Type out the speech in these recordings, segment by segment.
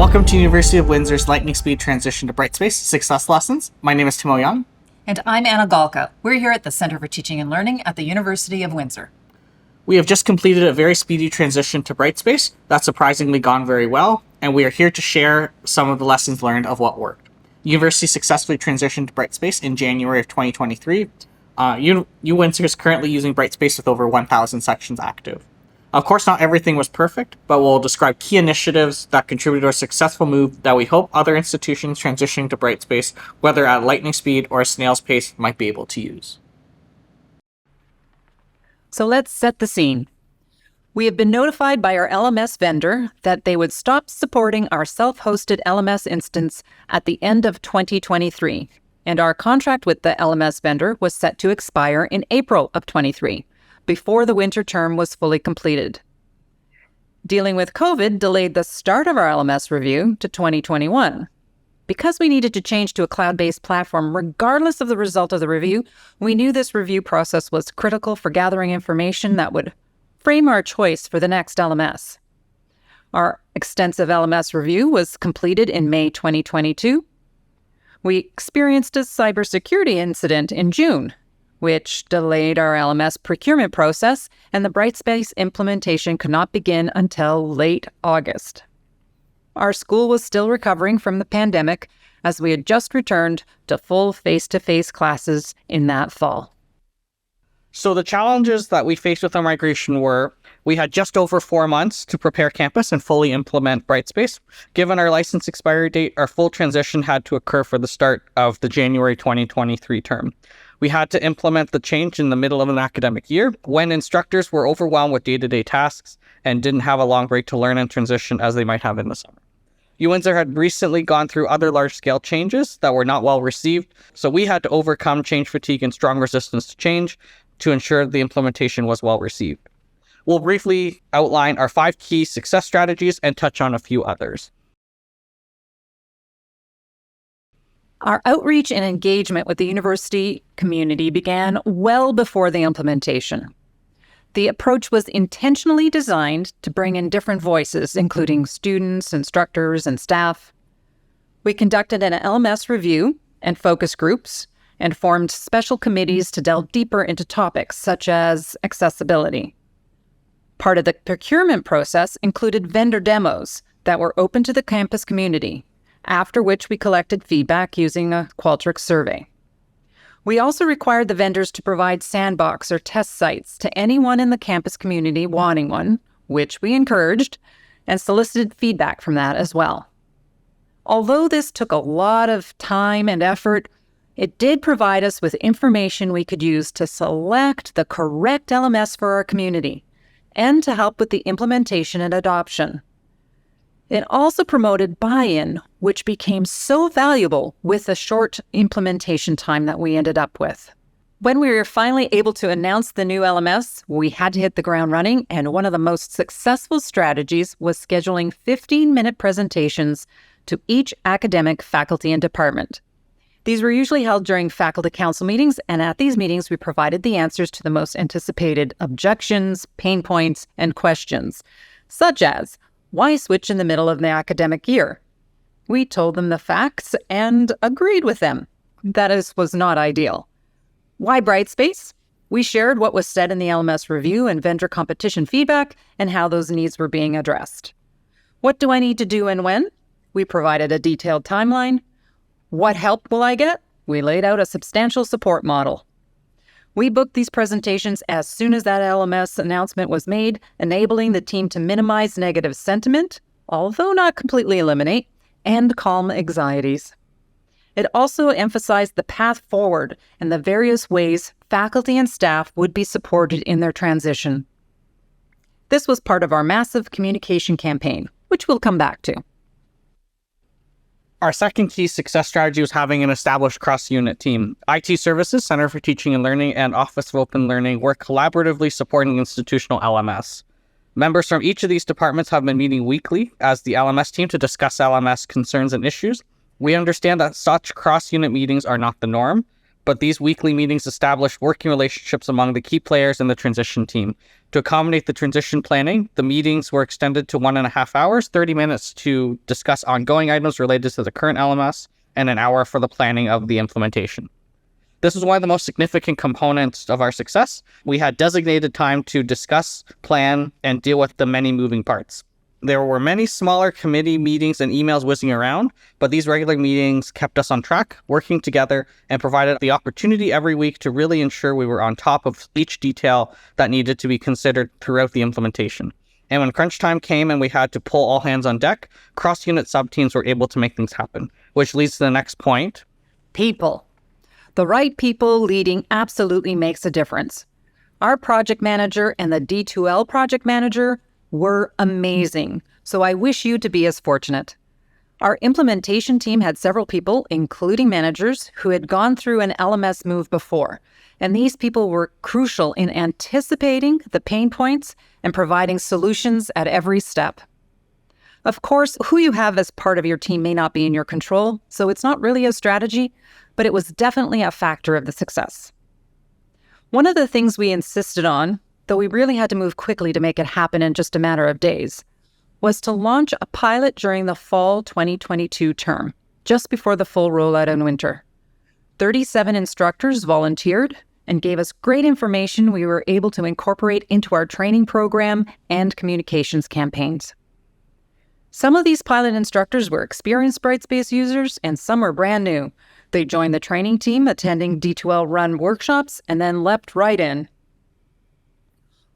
Welcome to University of Windsor's lightning speed transition to Brightspace success lessons. My name is Timo Young. And I'm Anna Galka. We're here at the Center for Teaching and Learning at the University of Windsor. We have just completed a very speedy transition to Brightspace. That's surprisingly gone very well, and we are here to share some of the lessons learned of what worked. University successfully transitioned to Brightspace in January of 2023. UWindsor is currently using Brightspace with over 1,000 sections active. Of course, not everything was perfect, but we'll describe key initiatives that contributed to a successful move that we hope other institutions transitioning to Brightspace, whether at lightning speed or a snail's pace, might be able to use. So let's set the scene. We have been notified by our LMS vendor that they would stop supporting our self-hosted LMS instance at the end of 2023, and our contract with the LMS vendor was set to expire in April of 23. Before the winter term was fully completed. Dealing with COVID delayed the start of our LMS review to 2021. Because we needed to change to a cloud-based platform regardless of the result of the review, we knew this review process was critical for gathering information that would frame our choice for the next LMS. Our extensive LMS review was completed in May 2022. We experienced a cybersecurity incident in June, which delayed our LMS procurement process, and the Brightspace implementation could not begin until late August. Our school was still recovering from the pandemic as we had just returned to full face-to-face classes in that fall. So the challenges that we faced with our migration were, we had just over 4 months to prepare campus and fully implement Brightspace. Given our license expiry date, our full transition had to occur for the start of the January 2023 term. We had to implement the change in the middle of an academic year when instructors were overwhelmed with day-to-day tasks and didn't have a long break to learn and transition as they might have in the summer. UWindsor had recently gone through other large-scale changes that were not well received, so we had to overcome change fatigue and strong resistance to change to ensure the implementation was well received. We'll briefly outline our 5 key success strategies and touch on a few others. Our outreach and engagement with the university community began well before the implementation. The approach was intentionally designed to bring in different voices, including students, instructors, and staff. We conducted an LMS review and focus groups and formed special committees to delve deeper into topics such as accessibility. Part of the procurement process included vendor demos that were open to the campus community, after which we collected feedback using a Qualtrics survey. We also required the vendors to provide sandbox or test sites to anyone in the campus community wanting one, which we encouraged, and solicited feedback from that as well. Although this took a lot of time and effort, it did provide us with information we could use to select the correct LMS for our community and to help with the implementation and adoption. It also promoted buy-in, which became so valuable with the short implementation time that we ended up with. When we were finally able to announce the new LMS, we had to hit the ground running, and one of the most successful strategies was scheduling 15-minute presentations to each academic faculty and department. These were usually held during faculty council meetings, and at these meetings we provided the answers to the most anticipated objections, pain points, and questions, such as, why switch in the middle of the academic year? We told them the facts and agreed with them. That was not ideal. Why Brightspace? We shared what was said in the LMS review and vendor competition feedback and how those needs were being addressed. What do I need to do and when? We provided a detailed timeline. What help will I get? We laid out a substantial support model. We booked these presentations as soon as that LMS announcement was made, enabling the team to minimize negative sentiment, although not completely eliminate, and calm anxieties. It also emphasized the path forward and the various ways faculty and staff would be supported in their transition. This was part of our massive communication campaign, which we'll come back to. Our second key success strategy was having an established cross-unit team. IT Services, Center for Teaching and Learning, and Office of Open Learning were collaboratively supporting institutional LMS. Members from each of these departments have been meeting weekly as the LMS team to discuss LMS concerns and issues. We understand that such cross-unit meetings are not the norm, but these weekly meetings established working relationships among the key players in the transition team. To accommodate the transition planning, the meetings were extended to 1.5 hours, 30 minutes to discuss ongoing items related to the current LMS, and an hour for the planning of the implementation. This was one of the most significant components of our success. We had designated time to discuss, plan, and deal with the many moving parts. There were many smaller committee meetings and emails whizzing around, but these regular meetings kept us on track, working together, and provided the opportunity every week to really ensure we were on top of each detail that needed to be considered throughout the implementation. And when crunch time came and we had to pull all hands on deck, cross-unit sub-teams were able to make things happen, which leads to the next point. People. The right people leading absolutely makes a difference. Our project manager and the D2L project manager were amazing, so I wish you to be as fortunate. Our implementation team had several people, including managers, who had gone through an LMS move before, and these people were crucial in anticipating the pain points and providing solutions at every step. Of course, who you have as part of your team may not be in your control, so it's not really a strategy, but it was definitely a factor of the success. One of the things we insisted on, though we really had to move quickly to make it happen in just a matter of days, was to launch a pilot during the fall 2022 term, just before the full rollout in winter. 37 instructors volunteered and gave us great information we were able to incorporate into our training program and communications campaigns. Some of these pilot instructors were experienced Brightspace users and some were brand new. They joined the training team attending D2L run workshops and then leapt right in.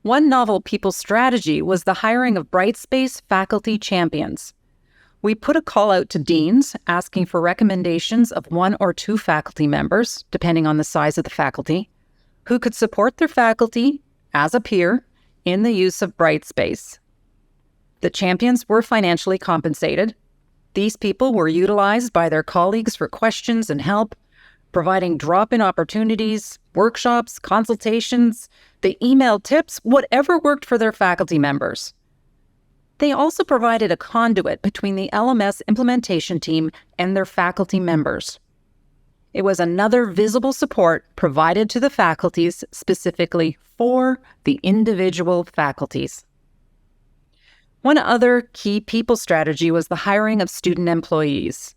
One novel people strategy was the hiring of Brightspace faculty champions. We put a call out to deans asking for recommendations of 1 or 2 faculty members, depending on the size of the faculty, who could support their faculty as a peer in the use of Brightspace. The champions were financially compensated. These people were utilized by their colleagues for questions and help, providing drop-in opportunities, workshops, consultations. They emailed tips, whatever worked for their faculty members. They also provided a conduit between the LMS implementation team and their faculty members. It was another visible support provided to the faculties specifically for the individual faculties. One other key people strategy was the hiring of student employees.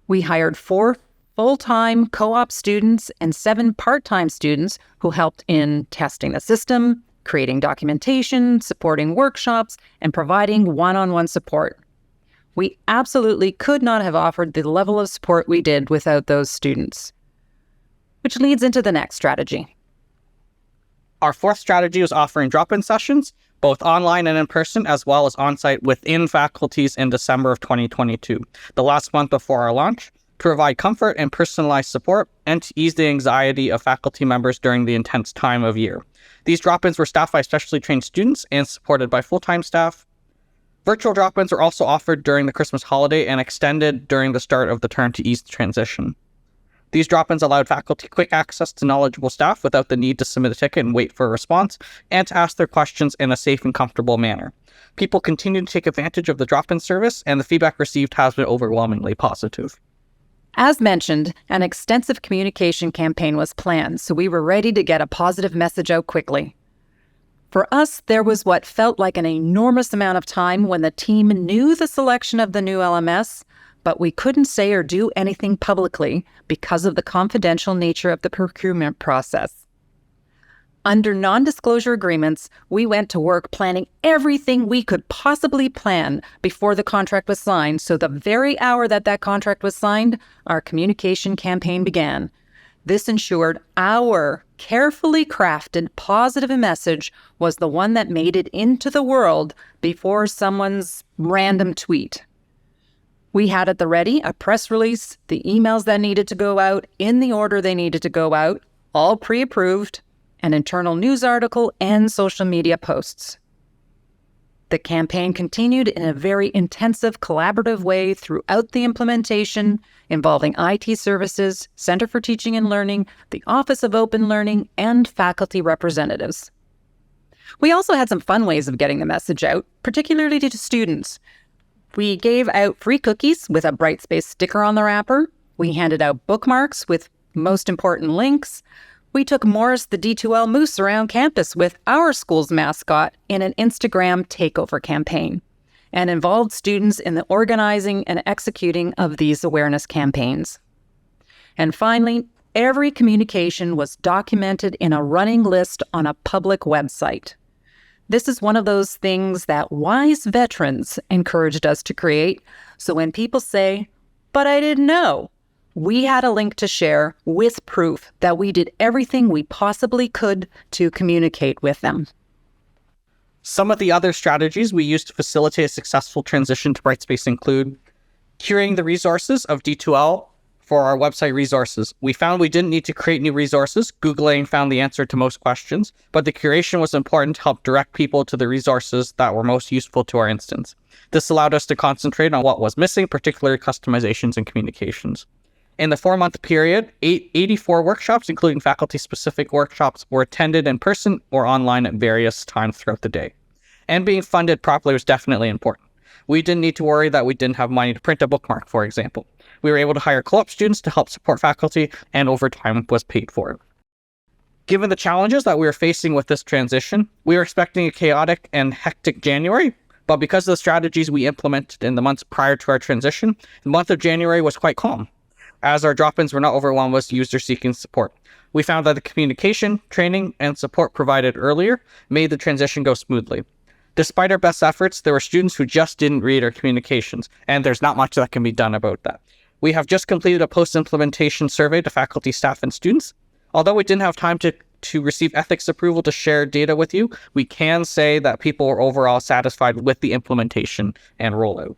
We hired 4 full-time co-op students and 7 part-time students who helped in testing the system, creating documentation, supporting workshops, and providing one-on-one support. We absolutely could not have offered the level of support we did without those students. Which leads into the next strategy. Our fourth strategy was offering drop-in sessions, both online and in person, as well as on-site within faculties in December of 2022, the last month before our launch, to provide comfort and personalized support and to ease the anxiety of faculty members during the intense time of year. These drop-ins were staffed by specially trained students and supported by full-time staff. Virtual drop-ins were also offered during the Christmas holiday and extended during the start of the term to ease the transition. These drop-ins allowed faculty quick access to knowledgeable staff without the need to submit a ticket and wait for a response, and to ask their questions in a safe and comfortable manner. People continue to take advantage of the drop-in service, and the feedback received has been overwhelmingly positive. As mentioned, an extensive communication campaign was planned, so we were ready to get a positive message out quickly. For us, there was what felt like an enormous amount of time when the team knew the selection of the new LMS, but we couldn't say or do anything publicly because of the confidential nature of the procurement process. Under non-disclosure agreements, we went to work planning everything we could possibly plan before the contract was signed, so the very hour that that contract was signed, our communication campaign began. This ensured our carefully crafted positive message was the one that made it into the world before someone's random tweet. We had at the ready a press release, the emails that needed to go out in the order they needed to go out, all pre-approved, an internal news article, and social media posts. The campaign continued in a very intensive, collaborative way throughout the implementation, involving IT services, Center for Teaching and Learning, the Office of Open Learning, and faculty representatives. We also had some fun ways of getting the message out, particularly to students. We gave out free cookies with a Brightspace sticker on the wrapper. We handed out bookmarks with Most important links, we took Morris the D2L Moose around campus with our school's mascot in an Instagram takeover campaign and involved students in the organizing and executing of these awareness campaigns. And finally, every communication was documented in a running list on a public website. This is one of those things that wise veterans encouraged us to create, so when people say, "But I didn't know," we had a link to share with proof that we did everything we possibly could to communicate with them. Some of the other strategies we use to facilitate a successful transition to Brightspace include curating the resources of D2L for our website resources. We found we didn't need to create new resources. Googling found the answer to most questions, but the curation was important to help direct people to the resources that were most useful to our instance. This allowed us to concentrate on what was missing, particularly customizations and communications. In the 4-month period, 84 workshops, including faculty-specific workshops, were attended in person or online at various times throughout the day. And being funded properly was definitely important. We didn't need to worry that we didn't have money to print a bookmark, for example. We were able to hire co-op students to help support faculty, and overtime was paid for. Given the challenges that we were facing with this transition, we were expecting a chaotic and hectic January, but because of the strategies we implemented in the months prior to our transition, the month of January was quite calm, as our drop-ins were not overwhelmed with users seeking support. We found that the communication, training, and support provided earlier made the transition go smoothly. Despite our best efforts, there were students who just didn't read our communications, and there's not much that can be done about that. We have just completed a post-implementation survey to faculty, staff, and students. Although we didn't have time to receive ethics approval to share data with you, we can say that people were overall satisfied with the implementation and rollout.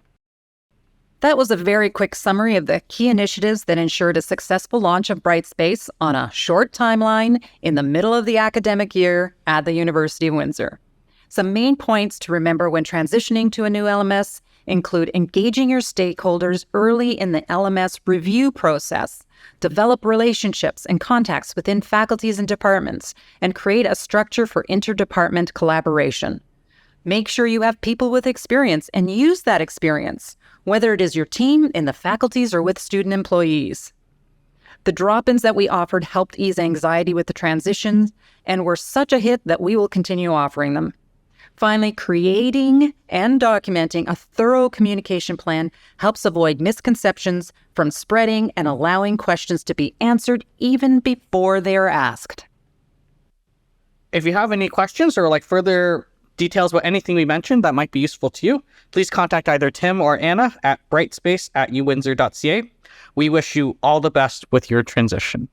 That was a very quick summary of the key initiatives that ensured a successful launch of Brightspace on a short timeline in the middle of the academic year at the University of Windsor. Some main points to remember when transitioning to a new LMS include engaging your stakeholders early in the LMS review process, develop relationships and contacts within faculties and departments, and create a structure for interdepartment collaboration. Make sure you have people with experience and use that experience, whether it is your team, in the faculties, or with student employees. The drop-ins that we offered helped ease anxiety with the transitions and were such a hit that we will continue offering them. Finally, creating and documenting a thorough communication plan helps avoid misconceptions from spreading and allowing questions to be answered even before they are asked. If you have any questions or further details about anything we mentioned that might be useful to you, please contact either Tim or Anna at brightspace@uwindsor.ca. We wish you all the best with your transition.